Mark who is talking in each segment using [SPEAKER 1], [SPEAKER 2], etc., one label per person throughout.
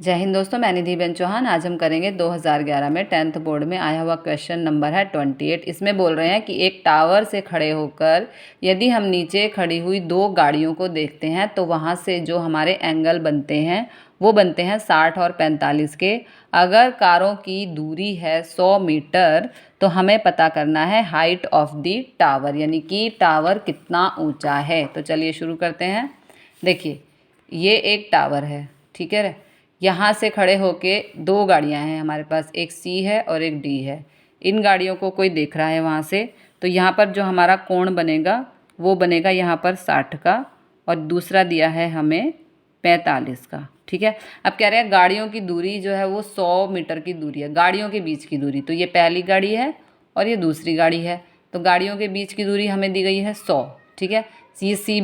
[SPEAKER 1] जय हिंद दोस्तों, मैं निधि बेन चौहान। आज हम करेंगे 2011 में 10th बोर्ड में आया हुआ क्वेश्चन नंबर है 28। इसमें बोल रहे हैं कि एक टावर से खड़े होकर यदि हम नीचे खड़ी हुई दो गाड़ियों को देखते हैं तो वहाँ से जो हमारे एंगल बनते हैं वो बनते हैं 60 और 45 के। अगर कारों की दूरी है 100 मीटर तो हमें पता करना है हाइट ऑफ द टावर, यानी कि टावर कितना ऊँचा है। तो चलिए शुरू करते हैं। देखिए, ये एक टावर है, ठीक है। यहाँ से खड़े होके दो गाड़ियाँ हैं हमारे पास, एक सी है और एक डी है। इन गाड़ियों को कोई देख रहा है वहाँ से, तो यहाँ पर जो हमारा कोण बनेगा वो बनेगा यहाँ पर 60 का और दूसरा दिया है हमें 45 का, ठीक है। अब कह रहे हैं गाड़ियों की दूरी जो है वो 100 मीटर की दूरी है, गाड़ियों के बीच की दूरी। तो ये पहली गाड़ी है और ये दूसरी गाड़ी है, तो गाड़ियों के बीच की दूरी हमें दी गई है 100, ठीक है। ये सी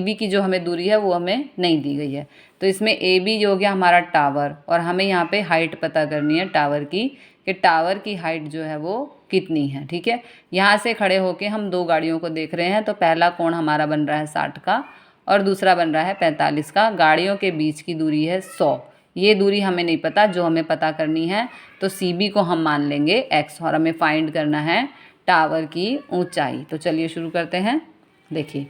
[SPEAKER 1] बी की जो हमें दूरी है वो हमें नहीं दी गई है। तो इसमें ए बी जो हो गया हमारा टावर, और हमें यहाँ पे हाइट पता करनी है टावर की, कि टावर की हाइट जो है वो कितनी है, ठीक है। यहाँ से खड़े होके हम दो गाड़ियों को देख रहे हैं, तो पहला कोण हमारा बन रहा है 60 का और दूसरा बन रहा है 45 का। गाड़ियों के बीच की दूरी है 100। ये दूरी हमें नहीं पता, जो हमें पता करनी है तो सी बी को हम मान लेंगे x, और हमें फाइंड करना है टावर की ऊंचाई। तो चलिए शुरू करते हैं। देखिए,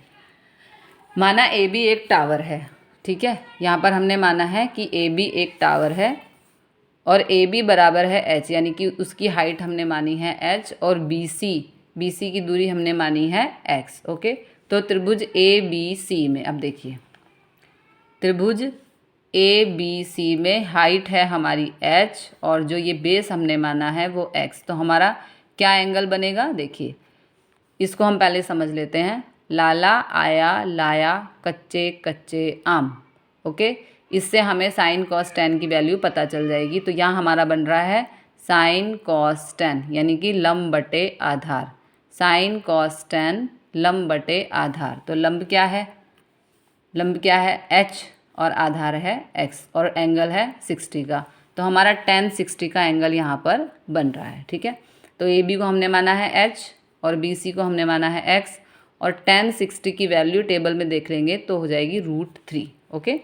[SPEAKER 1] माना ए बी एक टावर है, ठीक है। यहाँ पर हमने माना है कि ए बी एक टावर है और ए बी बराबर है एच, यानी कि उसकी हाइट हमने मानी है एच, और बी सी की दूरी हमने मानी है एक्स, ओके। तो त्रिभुज ए बी सी में, अब देखिए, त्रिभुज ए बी सी में हाइट है हमारी एच और जो ये बेस हमने माना है वो एक्स। तो हमारा क्या एंगल बनेगा, देखिए इसको हम पहले समझ लेते हैं। लाला आया लाया कच्चे कच्चे आम, ओके। इससे हमें साइन कॉस टेन की वैल्यू पता चल जाएगी। तो यहाँ हमारा बन रहा है साइन कॉस टेन, यानी कि लंब बटे आधार। साइन कॉस टेन लंब बटे आधार। तो लंब क्या है, लंब क्या है h, और आधार है x, और एंगल है 60 का। तो हमारा tan 60 का एंगल यहाँ पर बन रहा है, ठीक है। तो ए बी को हमने माना है h और बी सी को हमने माना है x, और tan 60 की वैल्यू टेबल में देख लेंगे तो हो जाएगी √3, ओके।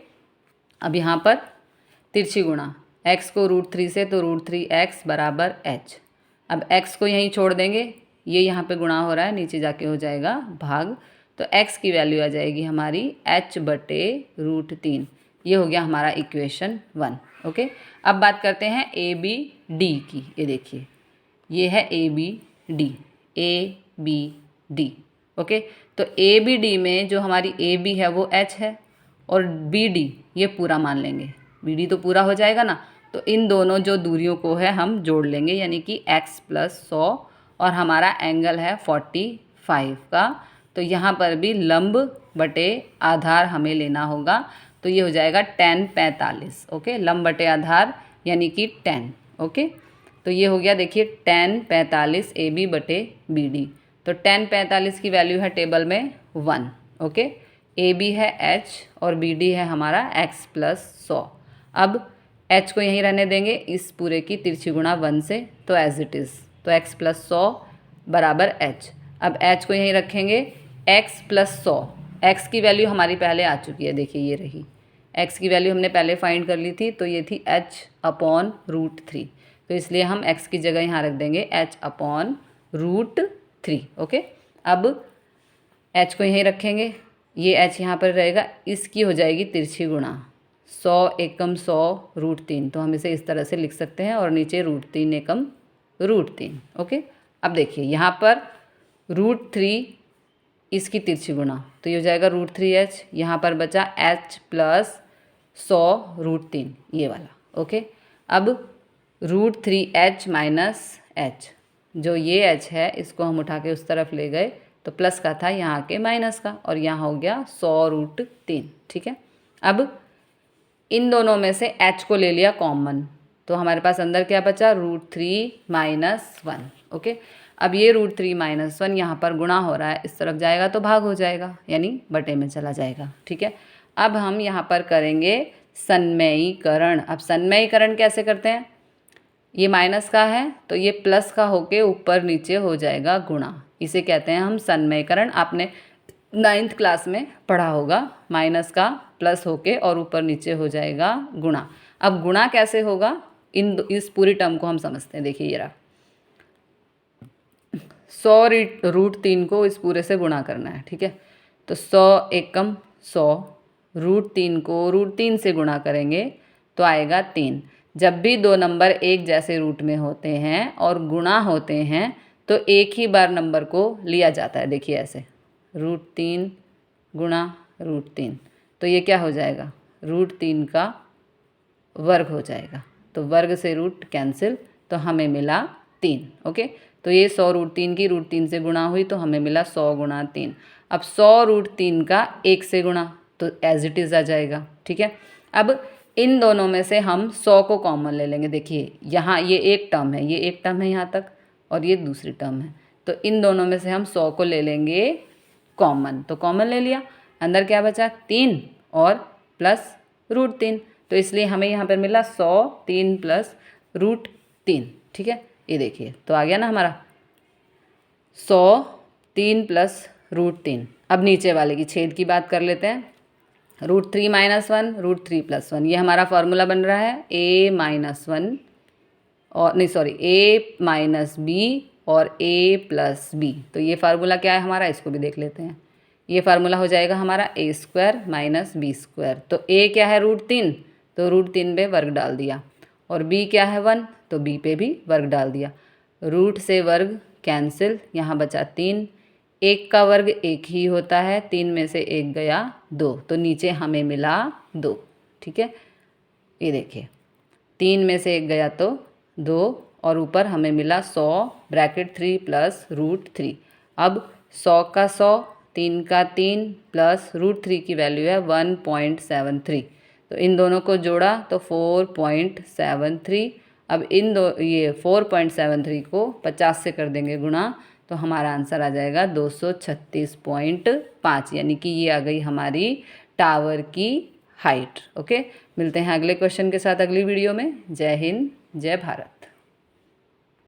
[SPEAKER 1] अब यहाँ पर तिरछी गुणा x को √3 से, तो √3x बराबर h। अब x को यहीं छोड़ देंगे, ये यहाँ पे गुणा हो रहा है, नीचे जाके हो जाएगा भाग। तो x की वैल्यू आ जाएगी हमारी h बटे √3। ये हो गया हमारा इक्वेशन 1, ओके। अब बात करते हैं ए बी डी की। ये देखिए, ये है ए बी डी, ओके। तो ए बी डी में जो हमारी ए बी है वो h है और बी डी ये पूरा मान लेंगे, बी डी तो पूरा हो जाएगा ना। तो इन दोनों जो दूरियों को है हम जोड़ लेंगे, यानी कि x + 100, और हमारा एंगल है 45 का। तो यहाँ पर भी लंब बटे आधार हमें लेना होगा। तो ये हो जाएगा tan 45, ओके। लंब बटे आधार यानी कि 10, ओके। तो ये हो गया, देखिए tan 45 ए बी बटे बी डी। तो tan 45 की वैल्यू है टेबल में 1, ओके। ए बी है h और बी डी है हमारा x + 100। अब h को यहीं रहने देंगे इस पूरे की तिरछी गुणा 1 से, तो एज इट इज़। तो x + 100 बराबर h। अब h को यहीं रखेंगे, x + 100, x की वैल्यू हमारी पहले आ चुकी है, देखिए ये रही। x की वैल्यू हमने पहले फाइंड कर ली थी, तो ये थी h/√3। तो इसलिए हम x की जगह यहाँ रख देंगे h/√3, ओके। अब h को यहीं रखेंगे, ये h यहाँ पर रहेगा, इसकी हो जाएगी तिरछी गुणा 100 एकम 100 √3। तो हम इसे इस तरह से लिख सकते हैं, और नीचे √3 एकम √3, ओके। अब देखिए यहाँ पर √3 इसकी तिरछी गुणा, तो ये हो जाएगा √3h। यहाँ पर बचा h + 100 √3, ये वाला, ओके। अब √3h - h, जो ये h है इसको हम उठा के उस तरफ ले गए, तो प्लस का था यहाँ के माइनस का, और यहाँ हो गया 100 √3, ठीक है। अब इन दोनों में से h को ले लिया कॉमन, तो हमारे पास अंदर क्या बचा, √3 - 1, ओके। अब ये √3 - 1 यहाँ पर गुणा हो रहा है, इस तरफ जाएगा तो भाग हो जाएगा, यानी बटे में चला जाएगा, ठीक है। अब हम यहाँ पर करेंगे सन्मयीकरण। अब सन्मयीकरण कैसे करते हैं, ये माइनस का है तो ये प्लस का होके ऊपर नीचे हो जाएगा गुणा, इसे कहते हैं हम सन्मयीकरण। आपने 9th क्लास में पढ़ा होगा, माइनस का प्लस होके और ऊपर नीचे हो जाएगा गुणा। अब गुणा कैसे होगा, इस पूरी टर्म को हम समझते हैं। देखिए ये रहा, 100√3 को इस पूरे से गुणा करना है, ठीक है। तो 100 एकम 100, √3 को √3 से गुणा करेंगे तो आएगा 3। जब भी दो नंबर एक जैसे रूट में होते हैं और गुणा होते हैं तो एक ही बार नंबर को लिया जाता है। देखिए ऐसे, √3 गुणा √3, तो ये क्या हो जाएगा, √3 का वर्ग हो जाएगा। तो वर्ग से रूट कैंसिल, तो हमें मिला 3। ओके, तो ये 100√3 की √3 से गुणा हुई तो हमें मिला 100 गुणा 3। अब 100√3 का 1 से गुणा, तो एज इट इज़ आ जाएगा, ठीक है। अब इन दोनों में से हम 100 को कॉमन ले लेंगे। देखिए यहाँ ये एक टर्म है, ये एक टर्म है यहाँ तक, और ये दूसरी टर्म है, तो इन दोनों में से हम 100 को ले लेंगे कॉमन। तो कॉमन ले लिया, अंदर क्या बचा, 3 और प्लस √3, तो इसलिए हमें यहाँ पर मिला 100, 3 प्लस √3, ठीक है। ये देखिए तो आ गया ना हमारा 100, 3 प्लस √3। अब नीचे वाले की छेद की बात कर लेते हैं। √3 - 1, √3 + 1, ये हमारा फॉर्मूला बन रहा है a - 1 और नहीं सॉरी a - b और a + b। तो ये फार्मूला क्या है हमारा, इसको भी देख लेते हैं। ये फार्मूला हो जाएगा हमारा a² - b²। तो a क्या है, √3, तो √3 पे वर्ग डाल दिया, और b क्या है 1, तो b पे भी वर्ग डाल दिया। रूट से वर्ग कैंसिल, यहाँ बचा 3, 1 का वर्ग 1 ही होता है, 3 में से 1 गया 2, तो नीचे हमें मिला 2, ठीक है। ये देखिए 3 में से 1 गया तो 2, और ऊपर हमें मिला 100 ब्रैकेट 3 प्लस √3। अब 100 का 100, 3 का 3 प्लस √3 की वैल्यू है 1.73, तो इन दोनों को जोड़ा तो 4.73। अब इन दो ये 4.73 को 50 से कर देंगे गुणा, तो हमारा आंसर आ जाएगा 236.5, यानी कि ये आ गई हमारी टावर की हाइट। ओके, मिलते हैं अगले क्वेश्चन के साथ अगली वीडियो में। जय हिंद, जय भारत।